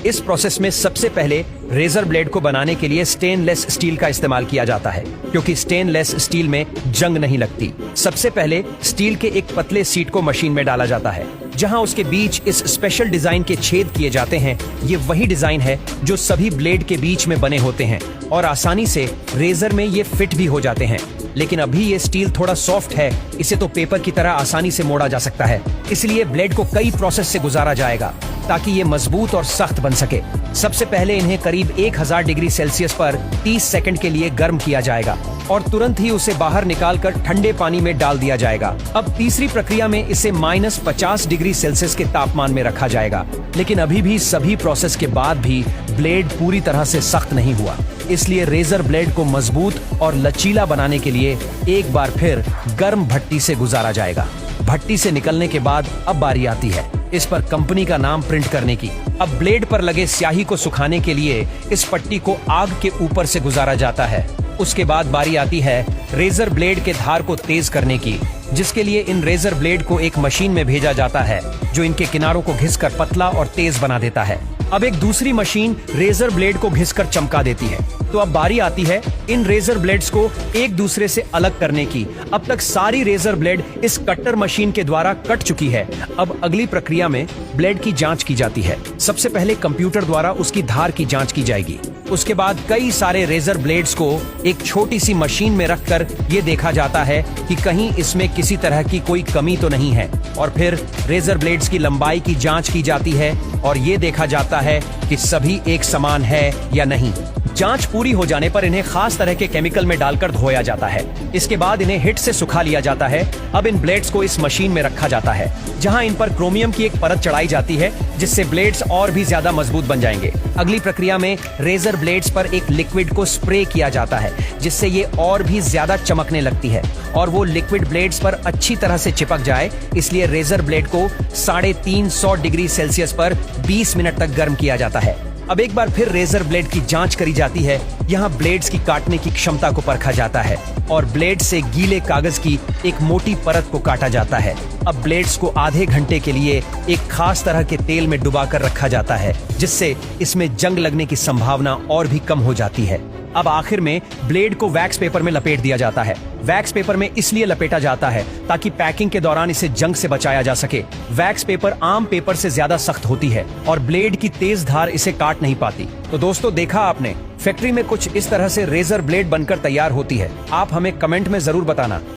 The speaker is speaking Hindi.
इस प्रोसेस में सबसे पहले रेजर ब्लेड को बनाने के लिए स्टेनलेस स्टील का इस्तेमाल किया जाता है, क्योंकि स्टेनलेस स्टील में जंग नहीं लगती। सबसे पहले स्टील के एक पतले सीट को मशीन में डाला जाता है, जहां उसके बीच इस स्पेशल डिजाइन के छेद किए जाते हैं। ये वही डिजाइन है जो सभी ब्लेड के बीच में बने होते हैं और आसानी से रेजर में ये फिट भी हो जाते हैं। लेकिन अभी ये स्टील थोड़ा सॉफ्ट है, इसे तो पेपर की तरह आसानी से मोड़ा जा सकता है, इसलिए ब्लेड को कई प्रोसेस से गुजारा जाएगा ताकि ये मजबूत और सख्त बन सके। सबसे पहले इन्हें करीब 1000 डिग्री सेल्सियस पर 30 सेकंड के लिए गर्म किया जाएगा और तुरंत ही उसे बाहर निकालकर ठंडे पानी में डाल दिया जाएगा। अब तीसरी प्रक्रिया में इसे -50 डिग्री सेल्सियस के तापमान में रखा जाएगा। लेकिन अभी भी सभी प्रोसेस के बाद भी ब्लेड पूरी तरह से सख्त नहीं हुआ, इसलिए रेजर ब्लेड को मजबूत और लचीला बनाने के लिए एक बार फिर गर्म भट्टी से गुजारा जाएगा। भट्टी से निकलने के बाद अब बारी आती है इस पर कंपनी का नाम प्रिंट करने की। अब ब्लेड पर लगे स्याही को सुखाने के लिए इस पट्टी को आग के ऊपर से गुजारा जाता है। उसके बाद बारी आती है रेजर ब्लेड के धार को तेज करने की, जिसके लिए इन रेजर ब्लेड को एक मशीन में भेजा जाता है जो इनके किनारों को घिसकर पतला और तेज बना देता है। अब एक दूसरी मशीन रेजर ब्लेड को घिसकर चमका देती है। तो अब बारी आती है इन रेजर ब्लेड्स को एक दूसरे से अलग करने की। अब तक सारी रेजर ब्लेड इस कटर मशीन के द्वारा कट चुकी है। अब अगली प्रक्रिया में ब्लेड की जांच की जाती है। सबसे पहले कंप्यूटर द्वारा उसकी धार की जांच की जाएगी। उसके बाद कई सारे रेजर ब्लेड्स को एक छोटी सी मशीन में रखकर ये देखा जाता है कि कहीं इसमें किसी तरह की कोई कमी तो नहीं है। और फिर रेजर ब्लेड्स की लंबाई की जांच की जाती है और ये देखा जाता है कि सभी एक समान है या नहीं। जांच पूरी हो जाने पर इन्हें खास तरह के केमिकल में डालकर धोया जाता है। इसके बाद इन्हें हिट से सुखा लिया जाता है। अब इन ब्लेड्स को इस मशीन में रखा जाता है, जहां इन पर क्रोमियम की एक परत चढ़ाई जाती है, जिससे ब्लेड्स और भी ज्यादा मजबूत बन जाएंगे। अगली प्रक्रिया में रेजर ब्लेड्स पर एक लिक्विड को स्प्रे किया जाता है, जिससे ये और भी ज्यादा चमकने लगती है और वो लिक्विड ब्लेड्स पर अच्छी तरह से चिपक जाए। इसलिए रेजर ब्लेड को 350 डिग्री सेल्सियस पर 20 मिनट तक गर्म किया जाता है। अब एक बार फिर रेजर ब्लेड की जांच करी जाती है। यहाँ ब्लेड्स की काटने की क्षमता को परखा जाता है और ब्लेड से गीले कागज की एक मोटी परत को काटा जाता है। अब ब्लेड्स को आधे घंटे के लिए एक खास तरह के तेल में डुबाकर रखा जाता है, जिससे इसमें जंग लगने की संभावना और भी कम हो जाती है। अब आखिर में ब्लेड को वैक्स पेपर में लपेट दिया जाता है। वैक्स पेपर में इसलिए लपेटा जाता है ताकि पैकिंग के दौरान इसे जंग से बचाया जा सके। वैक्स पेपर आम पेपर से ज्यादा सख्त होती है और ब्लेड की तेज धार इसे काट नहीं पाती। तो दोस्तों, देखा आपने, फैक्ट्री में कुछ इस तरह से रेजर ब्लेड बनकर तैयार होती है। आप हमें कमेंट में जरूर बताना।